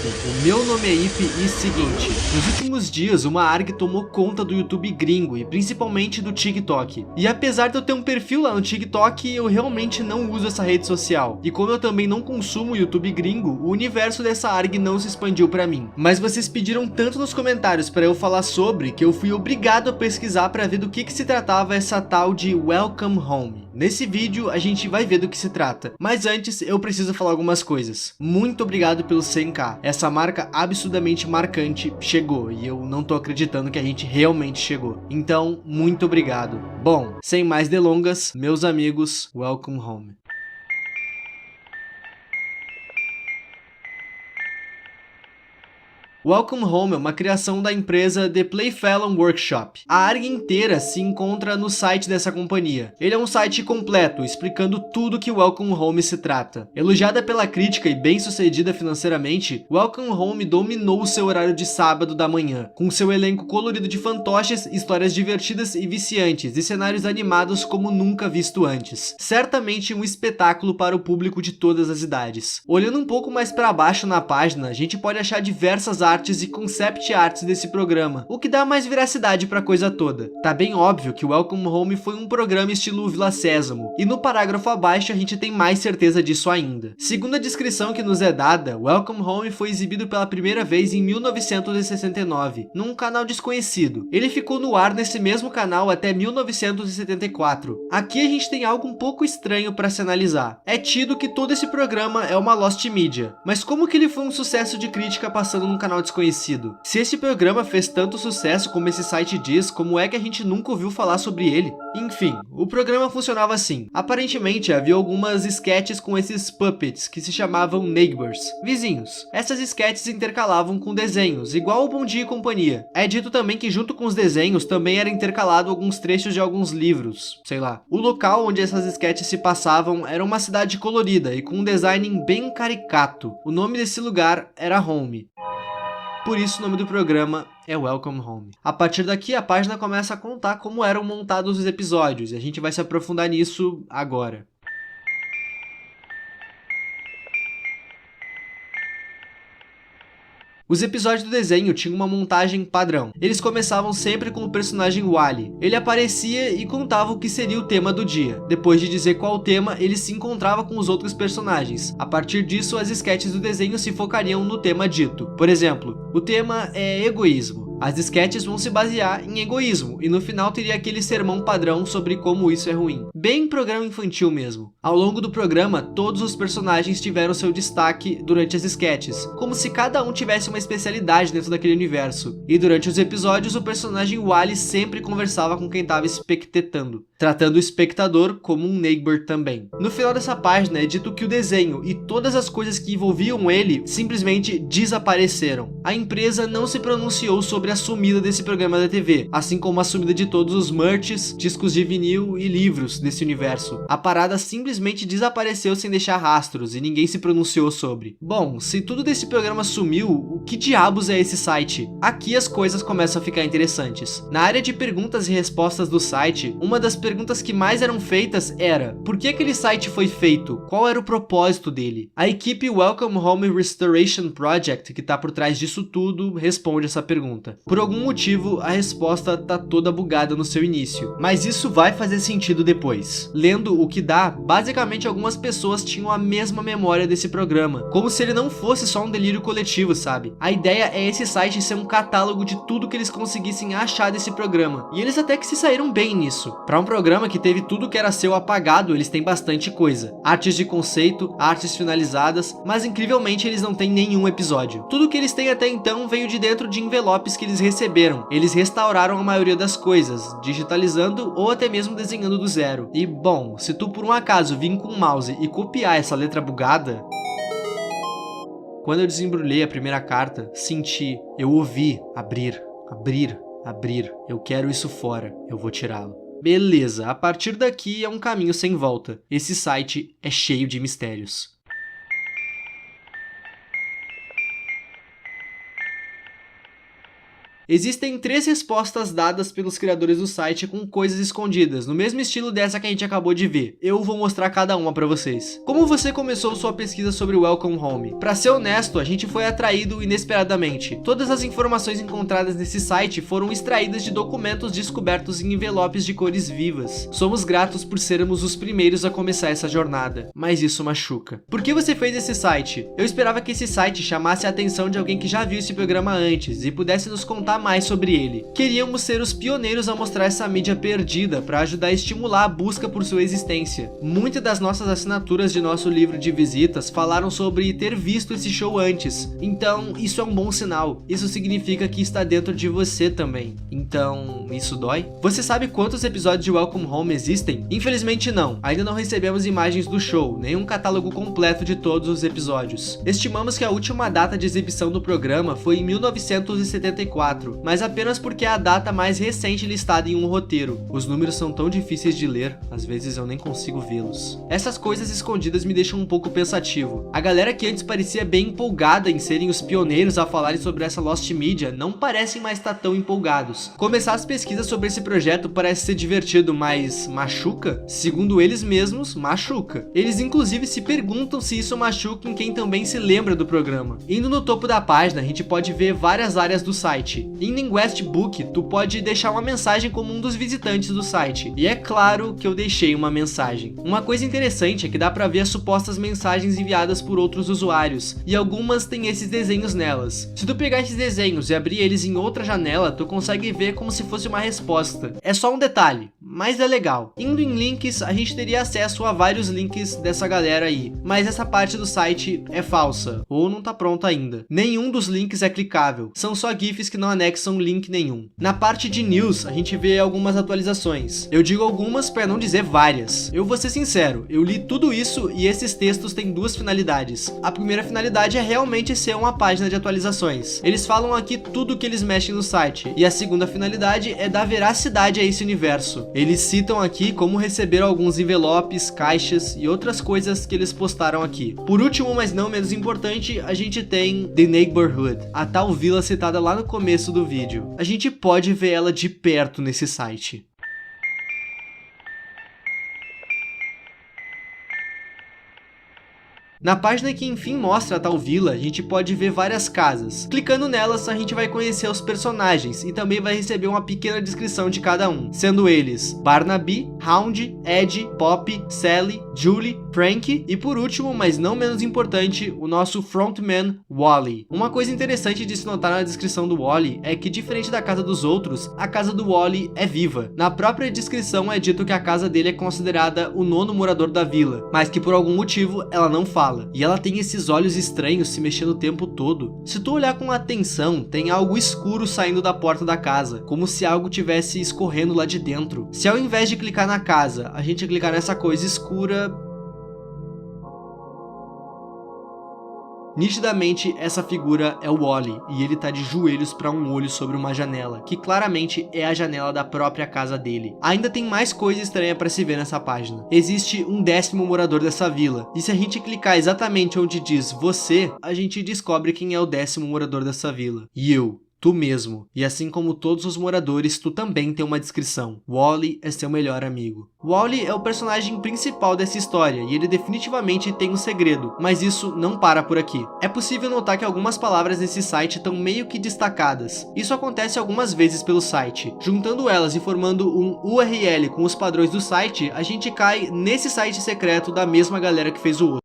o meu nome é Ife e seguinte, nos últimos dias uma ARG tomou conta do YouTube gringo e principalmente do TikTok. E apesar de eu ter um perfil lá no TikTok, eu realmente não uso essa rede social. E como eu também não consumo YouTube gringo, o universo dessa ARG não se expandiu pra mim. Mas vocês pediram tanto nos comentários pra eu falar sobre, que eu fui obrigado a pesquisar pra ver do que se tratava essa tal de Welcome Home. Nesse vídeo a gente vai ver do que se trata, mas antes eu preciso falar algumas coisas. Muito obrigado pelo 100k, essa marca absurdamente marcante chegou e eu não tô acreditando que a gente realmente chegou. Então, muito obrigado. Bom, sem mais delongas, meus amigos, welcome home. Welcome Home é uma criação da empresa The Playfellow Workshop. A ARG inteira se encontra no site dessa companhia. Ele é um site completo, explicando tudo que Welcome Home se trata. Elogiada pela crítica e bem sucedida financeiramente, Welcome Home dominou o seu horário de sábado da manhã, com seu elenco colorido de fantoches, histórias divertidas e viciantes, e cenários animados como nunca visto antes. Certamente um espetáculo para o público de todas as idades. Olhando um pouco mais para baixo na página, a gente pode achar diversas artes e concept arts desse programa, o que dá mais veracidade pra coisa toda. Tá bem óbvio que o Welcome Home foi um programa estilo Vila Sésamo, e no parágrafo abaixo a gente tem mais certeza disso ainda. Segundo a descrição que nos é dada, Welcome Home foi exibido pela primeira vez em 1969, num canal desconhecido. Ele ficou no ar nesse mesmo canal até 1974. Aqui a gente tem algo um pouco estranho para se analisar. É tido que todo esse programa é uma lost media, mas como que ele foi um sucesso de crítica passando num canal desconhecido? Se esse programa fez tanto sucesso como esse site diz, como é que a gente nunca ouviu falar sobre ele? Enfim, o programa funcionava assim. Aparentemente havia algumas sketches com esses puppets que se chamavam neighbors, vizinhos. Essas sketches intercalavam com desenhos, igual o Bom Dia e Companhia. É dito também que junto com os desenhos também era intercalado alguns trechos de alguns livros, sei lá. O local onde essas sketches se passavam era uma cidade colorida e com um design bem caricato. O nome desse lugar era Home. Por isso o nome do programa é Welcome Home. A partir daqui a página começa a contar como eram montados os episódios, e a gente vai se aprofundar nisso agora. Os episódios do desenho tinham uma montagem padrão. Eles começavam sempre com o personagem Wally. Ele aparecia e contava o que seria o tema do dia. Depois de dizer qual o tema, ele se encontrava com os outros personagens. A partir disso, as sketches do desenho se focariam no tema dito. Por exemplo, o tema é egoísmo. As sketches vão se basear em egoísmo, e no final teria aquele sermão padrão sobre como isso é ruim. Bem programa infantil mesmo. Ao longo do programa, todos os personagens tiveram seu destaque durante as sketches, como se cada um tivesse uma especialidade dentro daquele universo. E durante os episódios, o personagem Wally sempre conversava com quem estava espectetando, tratando o espectador como um neighbor também. No final dessa página é dito que o desenho e todas as coisas que envolviam ele simplesmente desapareceram. A empresa não se pronunciou sobre a sumida desse programa da TV, assim como a sumida de todos os merches, discos de vinil e livros desse universo. A parada simplesmente desapareceu sem deixar rastros e ninguém se pronunciou sobre. Bom, se tudo desse programa sumiu, o que diabos é esse site? Aqui as coisas começam a ficar interessantes. Na área de perguntas e respostas do site, uma das perguntas que mais eram feitas era: por que aquele site foi feito? Qual era o propósito dele? A equipe Welcome Home Restoration Project, que tá por trás disso tudo, responde essa pergunta. Por algum motivo, a resposta tá toda bugada no seu início, mas isso vai fazer sentido depois. Lendo o que dá, basicamente algumas pessoas tinham a mesma memória desse programa, como se ele não fosse só um delírio coletivo, sabe? A ideia é esse site ser um catálogo de tudo que eles conseguissem achar desse programa, e eles até que se saíram bem nisso. Para um programa que teve tudo que era seu apagado, eles têm bastante coisa. Artes de conceito, artes finalizadas, mas incrivelmente eles não têm nenhum episódio. Tudo que eles têm até então veio de dentro de envelopes que eles receberam. Eles restauraram a maioria das coisas, digitalizando ou até mesmo desenhando do zero. E bom, se tu por um acaso vir com o mouse e copiar essa letra bugada... Quando eu desembrulhei a primeira carta, senti, eu ouvi, abrir, abrir, abrir. Eu quero isso fora, eu vou tirá-lo. Beleza, a partir daqui é um caminho sem volta. Esse site é cheio de mistérios. Existem 3 respostas dadas pelos criadores do site com coisas escondidas, no mesmo estilo dessa que a gente acabou de ver. Eu vou mostrar cada uma pra vocês. Como você começou sua pesquisa sobre Welcome Home? Pra ser honesto, a gente foi atraído inesperadamente. Todas as informações encontradas nesse site foram extraídas de documentos descobertos em envelopes de cores vivas. Somos gratos por sermos os primeiros a começar essa jornada, mas isso machuca. Por que você fez esse site? Eu esperava que esse site chamasse a atenção de alguém que já viu esse programa antes e pudesse nos contar mais sobre ele. Queríamos ser os pioneiros a mostrar essa mídia perdida para ajudar a estimular a busca por sua existência. Muitas das nossas assinaturas de nosso livro de visitas falaram sobre ter visto esse show antes, então isso é um bom sinal. Isso significa que está dentro de você também. Então, isso dói? Você sabe quantos episódios de Welcome Home existem? Infelizmente não, ainda não recebemos imagens do show, nem um catálogo completo de todos os episódios. Estimamos que a última data de exibição do programa foi em 1974, mas apenas porque é a data mais recente listada em um roteiro. Os números são tão difíceis de ler, às vezes eu nem consigo vê-los. Essas coisas escondidas me deixam um pouco pensativo. A galera que antes parecia bem empolgada em serem os pioneiros a falarem sobre essa Lost Media não parecem mais estar tão empolgados. Começar as pesquisas sobre esse projeto parece ser divertido, mas machuca? Segundo eles mesmos, machuca. Eles inclusive se perguntam se isso machuca em quem também se lembra do programa. Indo no topo da página, a gente pode ver várias áreas do site. Indo em West Book, tu pode deixar uma mensagem como um dos visitantes do site. E é claro que eu deixei uma mensagem. Uma coisa interessante é que dá pra ver as supostas mensagens enviadas por outros usuários, e algumas têm esses desenhos nelas. Se tu pegar esses desenhos e abrir eles em outra janela, tu consegue ver como se fosse uma resposta. É só um detalhe, mas é legal. Indo em links, a gente teria acesso a vários links dessa galera aí, mas essa parte do site é falsa, ou não tá pronta ainda. Nenhum dos links é clicável, são só GIFs que não anexam link nenhum. Na parte de news, a gente vê algumas atualizações. Eu digo algumas para não dizer várias. Eu vou ser sincero, eu li tudo isso e esses textos têm 2 finalidades. A primeira finalidade é realmente ser uma página de atualizações. Eles falam aqui tudo que eles mexem no site. E a segunda finalidade é dar veracidade a esse universo. Eles citam aqui como receber alguns envelopes, caixas e outras coisas que eles postaram aqui. Por último, mas não menos importante, a gente tem The Neighborhood, a tal vila citada lá no começo do vídeo. A gente pode ver ela de perto nesse site. Na página que enfim mostra a tal vila, a gente pode ver várias casas. Clicando nelas, a gente vai conhecer os personagens e também vai receber uma pequena descrição de cada um, sendo eles Barnaby, Hound, Ed, Pop, Sally, Julie, Frank e por último, mas não menos importante, o nosso frontman, Wally. Uma coisa interessante de se notar na descrição do Wally é que, diferente da casa dos outros, a casa do Wally é viva. Na própria descrição é dito que a casa dele é considerada o 9º morador da vila, mas que por algum motivo ela não fala. E ela tem esses olhos estranhos se mexendo o tempo todo. Se tu olhar com atenção, tem algo escuro saindo da porta da casa, como se algo tivesse escorrendo lá de dentro. Se ao invés de clicar na casa, a gente clicar nessa coisa escura... Nitidamente, essa figura é o Wally, e ele tá de joelhos para um olho sobre uma janela, que claramente é a janela da própria casa dele. Ainda tem mais coisa estranha para se ver nessa página. Existe um 10º morador dessa vila, e se a gente clicar exatamente onde diz você, a gente descobre quem é o 10º morador dessa vila. E eu. Tu mesmo. E assim como todos os moradores, tu também tem uma descrição. Wally é seu melhor amigo. Wally é o personagem principal dessa história e ele definitivamente tem um segredo, mas isso não para por aqui. É possível notar que algumas palavras nesse site estão meio que destacadas. Isso acontece algumas vezes pelo site. Juntando elas e formando um URL com os padrões do site, a gente cai nesse site secreto da mesma galera que fez o outro.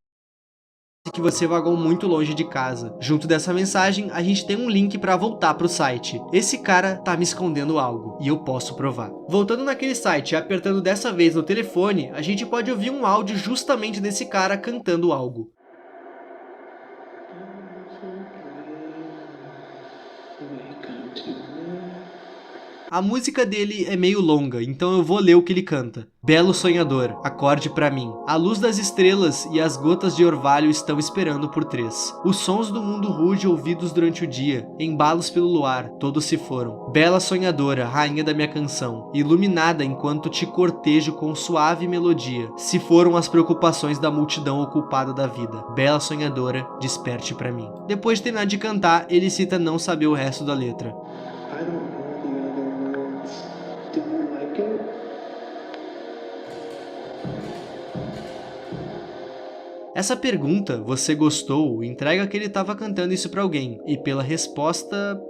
Que você vagou muito longe de casa. Junto dessa mensagem, a gente tem um link para voltar pro site. Esse cara tá me escondendo algo, e eu posso provar. Voltando naquele site e apertando dessa vez no telefone, a gente pode ouvir um áudio justamente desse cara cantando algo. A música dele é meio longa, então eu vou ler o que ele canta. Belo sonhador, acorde pra mim. A luz das estrelas e as gotas de orvalho estão esperando por 3. Os sons do mundo rude ouvidos durante o dia, embalos pelo luar, todos se foram. Bela sonhadora, rainha da minha canção, iluminada enquanto te cortejo com suave melodia. Se foram as preocupações da multidão ocupada da vida. Bela sonhadora, desperte pra mim. Depois de terminar de cantar, ele cita não saber o resto da letra. Essa pergunta, você gostou, entrega que ele estava cantando isso pra alguém, e pela resposta...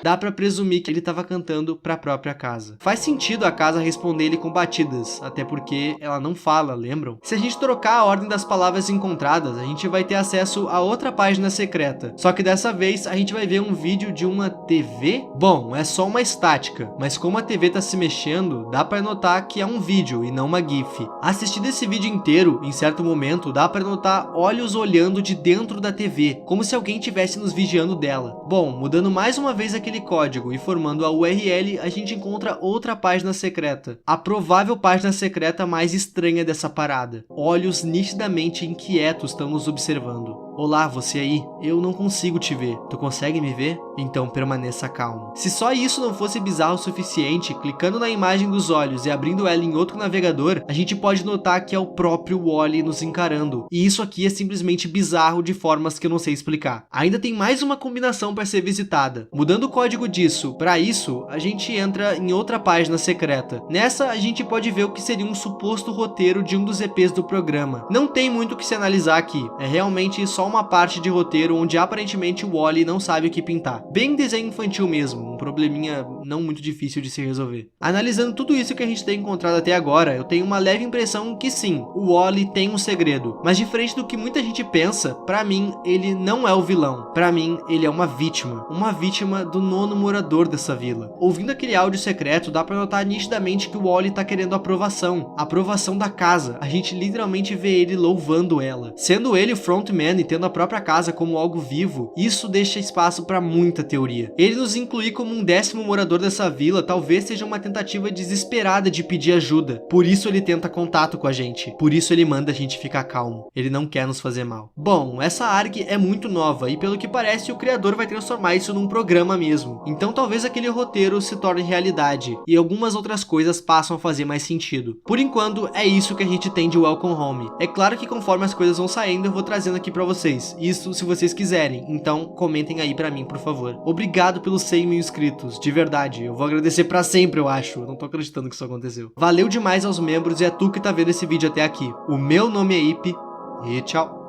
dá pra presumir que ele estava cantando pra própria casa. Faz sentido a casa responder ele com batidas, até porque ela não fala, lembram? Se a gente trocar a ordem das palavras encontradas, a gente vai ter acesso a outra página secreta. Só que dessa vez, a gente vai ver um vídeo de uma TV? Bom, é só uma estática, mas como a TV tá se mexendo, dá pra notar que é um vídeo e não uma GIF. Assistindo esse vídeo inteiro, em certo momento, dá pra notar olhos olhando de dentro da TV, como se alguém estivesse nos vigiando dela. Bom, mudando mais uma vez aquele código e formando a URL, a gente encontra outra página secreta. A provável página secreta mais estranha dessa parada. Olhos nitidamente inquietos estão nos observando. Olá, você aí? Eu não consigo te ver. Tu consegue me ver? Então permaneça calmo. Se só isso não fosse bizarro o suficiente, clicando na imagem dos olhos e abrindo ela em outro navegador, a gente pode notar que é o próprio Wall-E nos encarando. E isso aqui é simplesmente bizarro de formas que eu não sei explicar. Ainda tem mais uma combinação para ser visitada. Mudando o código disso para isso, a gente entra em outra página secreta. Nessa, a gente pode ver o que seria um suposto roteiro de um dos EPs do programa. Não tem muito o que se analisar aqui. É realmente só uma parte de roteiro onde aparentemente o Wall-E não sabe o que pintar. Bem desenho infantil mesmo, um probleminha não muito difícil de se resolver. Analisando tudo isso que a gente tem encontrado até agora, eu tenho uma leve impressão que sim, o Wall-E tem um segredo, mas diferente do que muita gente pensa, pra mim ele não é o vilão. Pra mim ele é uma vítima do nono morador dessa vila. Ouvindo aquele áudio secreto, dá pra notar nitidamente que o Wall-E tá querendo aprovação da casa. A gente literalmente vê ele louvando ela. Sendo ele o frontman e tendo a própria casa como algo vivo, isso deixa espaço pra muita teoria. Ele nos incluir como um 10º morador dessa vila talvez seja uma tentativa desesperada de pedir ajuda. Por isso ele tenta contato com a gente. Por isso ele manda a gente ficar calmo. Ele não quer nos fazer mal. Bom, essa ARG é muito nova e pelo que parece o criador vai transformar isso num programa mesmo. Então talvez aquele roteiro se torne realidade e algumas outras coisas passam a fazer mais sentido. Por enquanto é isso que a gente tem de Welcome Home. É claro que conforme as coisas vão saindo eu vou trazendo aqui pra vocês. Isso se vocês quiserem. Então comentem aí pra mim, por favor. Obrigado pelos 100 mil inscritos. De verdade, eu vou agradecer pra sempre, eu acho. Eu não tô acreditando que isso aconteceu. Valeu demais aos membros e é tu que tá vendo esse vídeo até aqui. O meu nome é Ipe e tchau.